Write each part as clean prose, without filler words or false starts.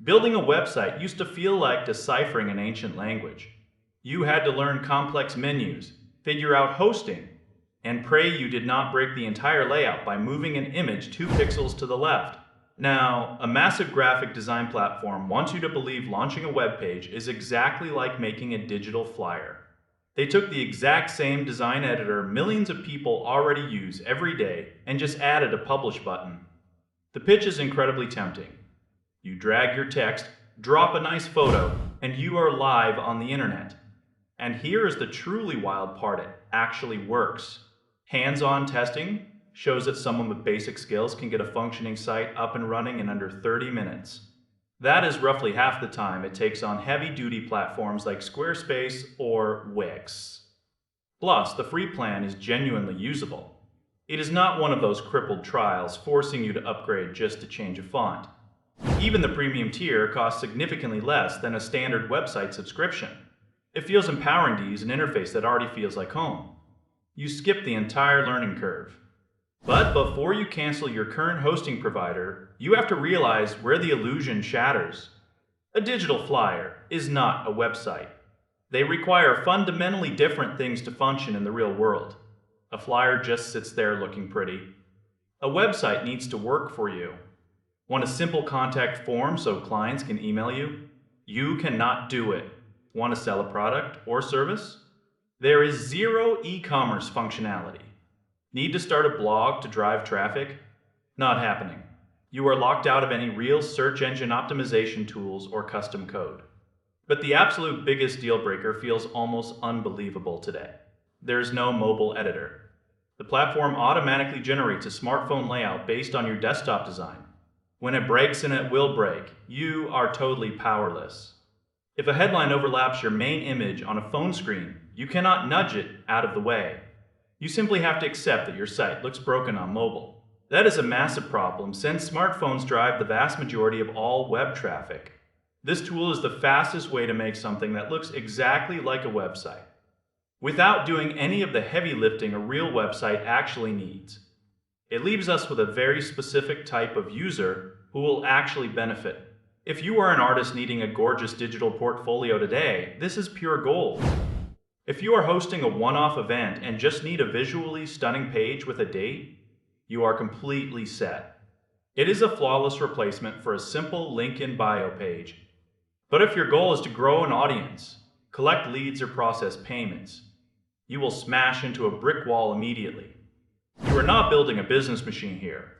Building a website used to feel like deciphering an ancient language. You had to learn complex menus, figure out hosting, and pray you did not break the entire layout by moving an image 2 pixels to the left. Now, a massive graphic design platform wants you to believe launching a web page is exactly like making a digital flyer. They took the exact same design editor millions of people already use every day and just added a publish button. The pitch is incredibly tempting. You drag your text, drop a nice photo, and you are live on the internet. And here is the truly wild part: it actually works. Hands-on testing shows that someone with basic skills can get a functioning site up and running in under 30 minutes. That is roughly half the time it takes on heavy-duty platforms like Squarespace or Wix. Plus, the free plan is genuinely usable. It is not one of those crippled trials forcing you to upgrade just to change a font. Even the premium tier costs significantly less than a standard website subscription. It feels empowering to use an interface that already feels like home. You skip the entire learning curve. But before you cancel your current hosting provider, you have to realize where the illusion shatters. A digital flyer is not a website. They require fundamentally different things to function in the real world. A flyer just sits there looking pretty. A website needs to work for you. Want a simple contact form so clients can email you? You cannot do it. Want to sell a product or service? There is zero e-commerce functionality. Need to start a blog to drive traffic? Not happening. You are locked out of any real search engine optimization tools or custom code. But the absolute biggest deal breaker feels almost unbelievable today. There's no mobile editor. The platform automatically generates a smartphone layout based on your desktop design. When it breaks, and it will break, you are totally powerless. If a headline overlaps your main image on a phone screen, you cannot nudge it out of the way. You simply have to accept that your site looks broken on mobile. That is a massive problem since smartphones drive the vast majority of all web traffic. This tool is the fastest way to make something that looks exactly like a website, without doing any of the heavy lifting a real website actually needs. It leaves us with a very specific type of user who will actually benefit. If you are an artist needing a gorgeous digital portfolio today, this is pure gold. If you are hosting a one-off event and just need a visually stunning page with a date, you are completely set. It is a flawless replacement for a simple link in bio page. But if your goal is to grow an audience, collect leads, or process payments, you will smash into a brick wall immediately. You are not building a business machine here.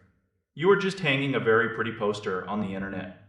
You are just hanging a very pretty poster on the internet.